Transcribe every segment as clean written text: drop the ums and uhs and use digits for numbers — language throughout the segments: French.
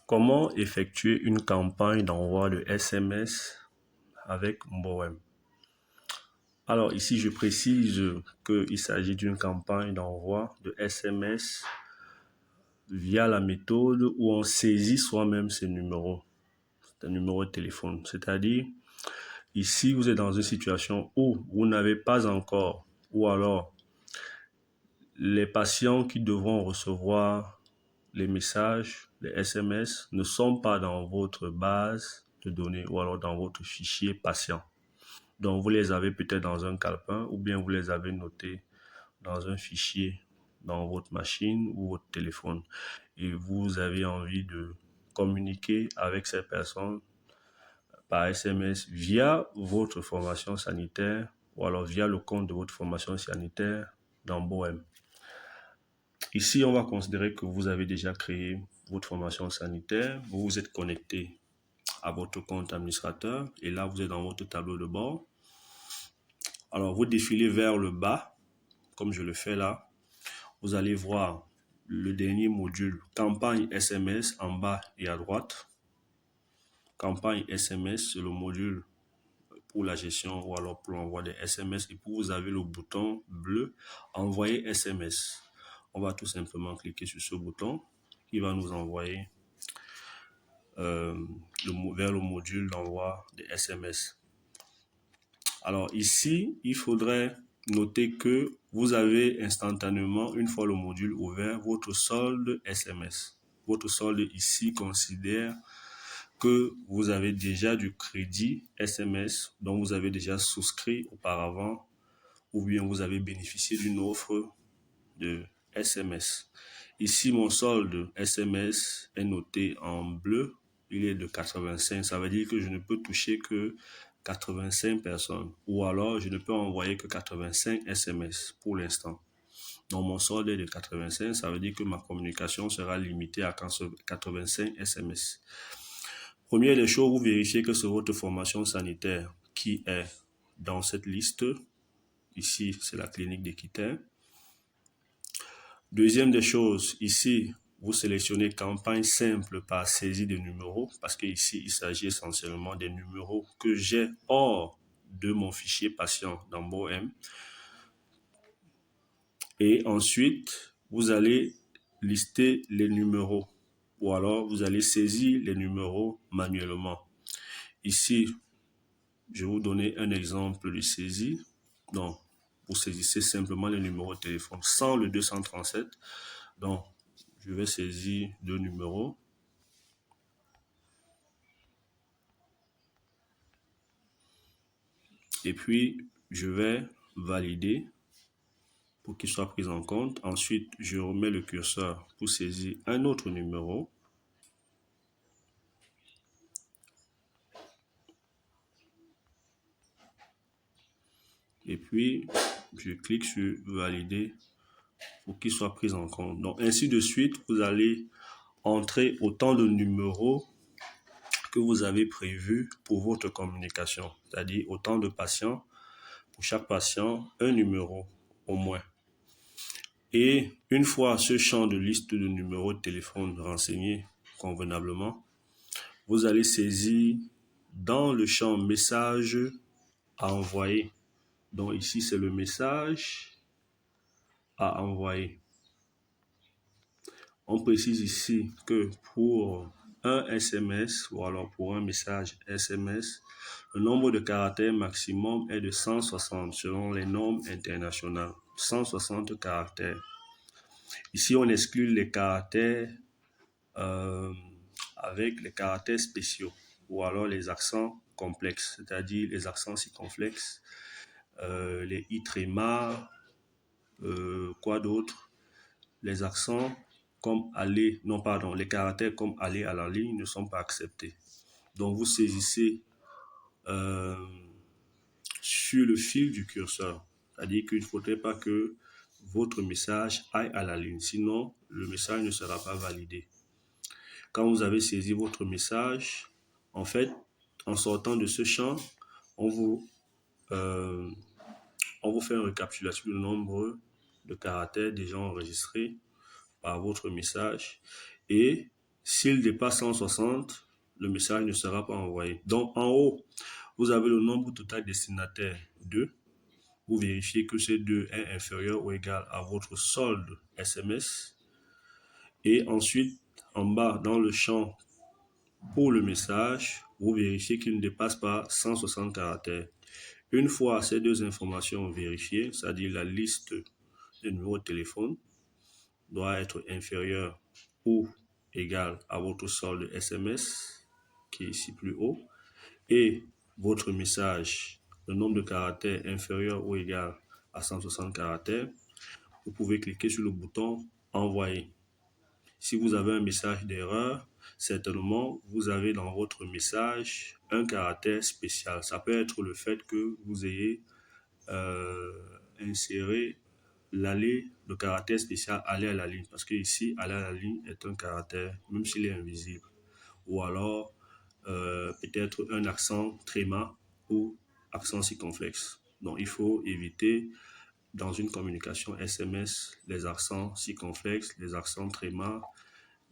Comment effectuer une campagne d'envoi de SMS avec Mbowem? Alors ici, je précise qu'il s'agit d'une campagne d'envoi de SMS via la méthode où on saisit soi-même ses numéros, un numéro de téléphone. C'est-à-dire, ici, vous êtes dans une situation où vous n'avez pas encore, ou alors les patients qui devront recevoir les messages, les SMS, ne sont pas dans votre base de données ou alors dans votre fichier patient. Donc, vous les avez peut-être dans un calepin ou bien vous les avez notés dans un fichier dans votre machine ou votre téléphone. Et vous avez envie de communiquer avec ces personnes par SMS via votre formation sanitaire ou alors via le compte de votre formation sanitaire dans Mbowem. Ici, on va considérer que vous avez déjà créé votre formation sanitaire, vous vous êtes connecté à votre compte administrateur et là, vous êtes dans votre tableau de bord. Alors, vous défilez vers le bas, comme je le fais là. Vous allez voir le dernier module, campagne SMS en bas et à droite. Campagne SMS, c'est le module pour la gestion ou alors pour l'envoi des SMS. Et puis, vous avez le bouton bleu, envoyer SMS. On va tout simplement cliquer sur ce bouton qui va nous envoyer vers le module d'envoi des SMS. Alors ici, il faudrait noter que vous avez instantanément, une fois le module ouvert, votre solde SMS. Votre solde ici considère que vous avez déjà du crédit SMS dont vous avez déjà souscrit auparavant ou bien vous avez bénéficié d'une offre de SMS. Ici, mon solde SMS est noté en bleu. Il est de 85. Ça veut dire que je ne peux toucher que 85 personnes. Ou alors, je ne peux envoyer que 85 SMS pour l'instant. Donc, mon solde est de 85. Ça veut dire que ma communication sera limitée à 85 SMS. Première des choses, vous vérifiez que c'est votre formation sanitaire qui est dans cette liste. Ici, c'est la clinique d'Équiterre. Deuxième des choses, ici, vous sélectionnez campagne simple par saisie de numéros parce que ici, il s'agit essentiellement des numéros que j'ai hors de mon fichier patient dans Mbowem. Et ensuite, vous allez lister les numéros ou alors vous allez saisir les numéros manuellement. Ici, je vais vous donner un exemple de saisie. Donc, vous saisissez simplement les numéros de téléphone sans le 237. Donc, je vais saisir deux numéros. Et puis, je vais valider pour qu'il soit pris en compte. Ensuite, je remets le curseur pour saisir un autre numéro. Et puis, je clique sur valider pour qu'il soit pris en compte. Donc, ainsi de suite, vous allez entrer autant de numéros que vous avez prévu pour votre communication, c'est-à-dire autant de patients, pour chaque patient, un numéro au moins. Et une fois ce champ de liste de numéros de téléphone renseigné convenablement, vous allez saisir dans le champ message à envoyer. Donc ici, c'est le message à envoyer. On précise ici que pour un SMS ou alors pour un message SMS, le nombre de caractères maximum est de 160 selon les normes internationales. 160 caractères. Ici, on exclut les caractères avec les caractères spéciaux ou alors les accents complexes, c'est-à-dire les accents circonflexes, les i tréma, quoi d'autre, les accents comme aller, non pardon, les caractères comme aller à la ligne ne sont pas acceptés. Donc vous saisissez sur le fil du curseur, c'est-à-dire qu'il ne faudrait pas que votre message aille à la ligne, sinon le message ne sera pas validé. Quand vous avez saisi votre message, en fait, en sortant de ce champ, on vous fait un récapitulatif du nombre de caractères déjà enregistrés par votre message et S'il dépasse 160, le message ne sera pas envoyé. Donc, en haut, vous avez le nombre total destinataire 2. Vous vérifiez que ce 2 est inférieur ou égal à votre solde SMS. Et ensuite, en bas, dans le champ pour le message, vous vérifiez qu'il ne dépasse pas 160 caractères. Une fois ces deux informations vérifiées, c'est-à-dire la liste de numéros de téléphone doit être inférieure ou égale à votre solde SMS, qui est ici plus haut, et votre message, le nombre de caractères inférieur ou égal à 160 caractères, vous pouvez cliquer sur le bouton Envoyer. Si vous avez un message d'erreur, certainement, vous avez dans votre message un caractère spécial. Ça peut être le fait que vous ayez inséré le caractère spécial aller à la ligne. Parce que ici, aller à la ligne est un caractère, même s'il est invisible. Ou alors, peut-être un accent tréma ou accent circonflexe. Donc, il faut éviter dans une communication SMS les accents circonflexes, les accents tréma,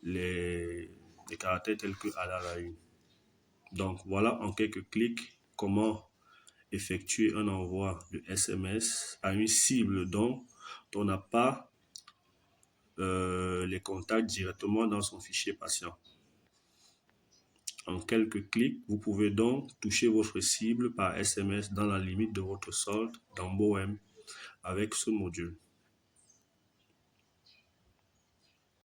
les caractères tels que à la ligne. Donc, voilà en quelques clics comment effectuer un envoi de SMS à une cible dont on n'a pas les contacts directement dans son fichier patient. En quelques clics, vous pouvez donc toucher votre cible par SMS dans la limite de votre solde dans MBOM avec ce module.